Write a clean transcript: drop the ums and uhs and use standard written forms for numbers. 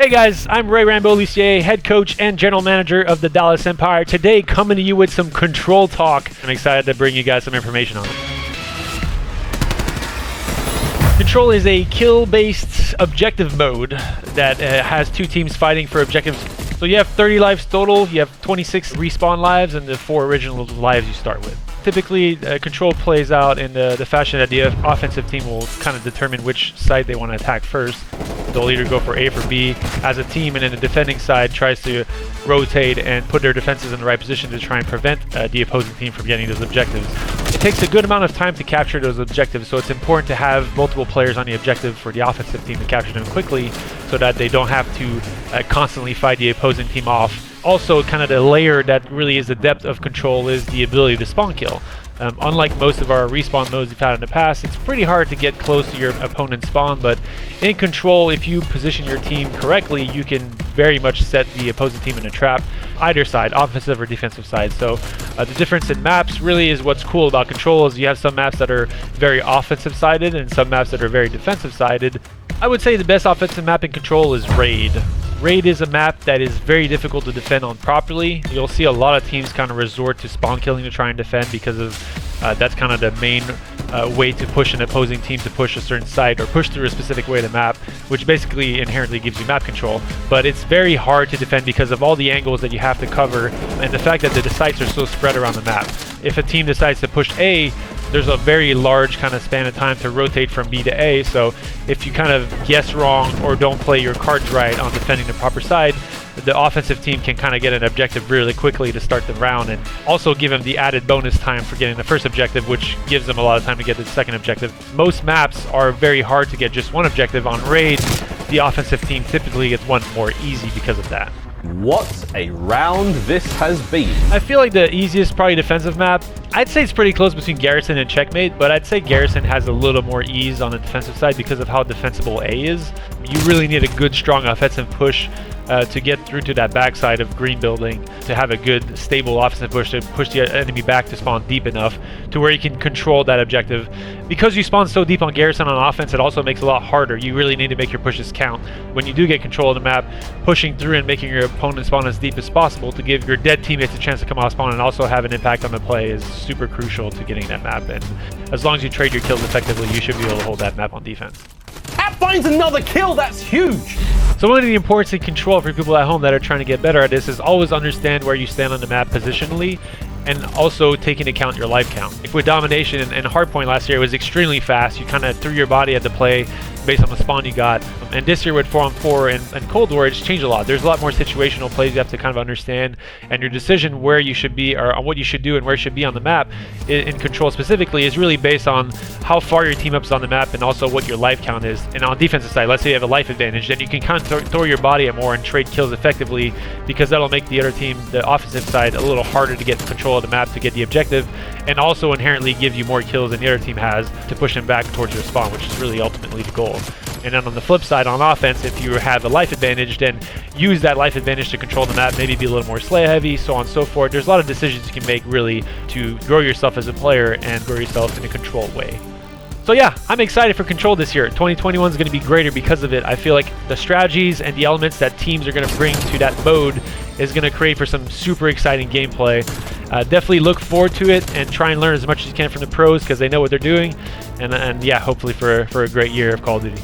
Hey guys, I'm Rambo Ray, head coach and general manager of the Dallas Empire. Today, coming to you with some control talk. I'm excited to bring you guys some information on it. Control is a kill-based objective mode that has two teams fighting for objectives. So you have 30 lives total, you have 26 respawn lives, and the 4 original lives you start with. Typically, control plays out in the fashion that the offensive team will kind of determine which side they want to attack first. They'll either go for A for B as a team, and then the defending side tries to rotate and put their defenses in the right position to try and prevent the opposing team from getting those objectives. It takes a good amount of time to capture those objectives, so it's important to have multiple players on the objective for the offensive team to capture them quickly so that they don't have to constantly fight the opposing team off. Also, kind of the layer that really is the depth of control is the ability to spawn kill. Unlike most of our respawn modes we've had in the past, it's pretty hard to get close to your opponent's spawn, but in control, if you position your team correctly, you can very much set the opposing team in a trap, either side, offensive or defensive side. So the difference in maps really is what's cool about control is you have some maps that are very offensive sided and some maps that are very defensive sided. I would say the best offensive map in control is Raid. Raid is a map that is very difficult to defend on properly. You'll see a lot of teams kind of resort to spawn killing to try and defend because of that's kind of the main way to push an opposing team to push a certain site or push through a specific way of the map, which basically inherently gives you map control. But it's very hard to defend because of all the angles that you have to cover and the fact that the sites are so spread around the map. If a team decides to push A, there's a very large kind of span of time to rotate from B to A, so if you kind of guess wrong or don't play your cards right on defending the proper side, the offensive team can kind of get an objective really quickly to start the round and also give them the added bonus time for getting the first objective, which gives them a lot of time to get the second objective. Most maps are very hard to get just one objective. On Raid, the offensive team typically gets one more easy because of that. What a round this has been. I feel like the easiest, probably defensive map, I'd say it's pretty close between Garrison and Checkmate, but I'd say Garrison has a little more ease on the defensive side because of how defensible A is. You really need a good, strong offensive push to get through to that backside of green building, to have a good, stable offensive push to push the enemy back to spawn deep enough to where you can control that objective. Because you spawn so deep on Garrison on offense, it also makes it a lot harder. You really need to make your pushes count. When you do get control of the map, pushing through and making your opponent spawn as deep as possible to give your dead teammates a chance to come off spawn and also have an impact on the play is super crucial to getting that map. And as long as you trade your kills effectively, you should be able to hold that map on defense. That finds another kill, that's huge! So one of the importance in control for people at home that are trying to get better at this is always understand where you stand on the map positionally and also take into account your life count. Like with domination and hardpoint last year, it was extremely fast. You kind of threw your body at the play based on the spawn you got. And this year with 4-on-4 and Cold War, it's changed a lot. There's a lot more situational plays you have to kind of understand, and your decision where you should be or on what you should do and where you should be on the map in control specifically is really based on how far your team up is on the map and also what your life count is. And on the defensive side, let's say you have a life advantage, then you can kind of throw your body at more and trade kills effectively because that'll make the other team, the offensive side, a little harder to get control of the map to get the objective, and also inherently give you more kills than the other team has to push them back towards your spawn, which is really ultimately the goal. And then on the flip side, on offense, if you have a life advantage, then use that life advantage to control the map, maybe be a little more Slay heavy, so on and so forth. There's a lot of decisions you can make really to grow yourself as a player and grow yourself in a controlled way. So yeah, I'm excited for control this year. 2021 is going to be greater because of it. I feel like the strategies and the elements that teams are going to bring to that mode is going to create for some super exciting gameplay. Definitely look forward to it and try and learn as much as you can from the pros because they know what they're doing. And yeah, hopefully for a great year of Call of Duty.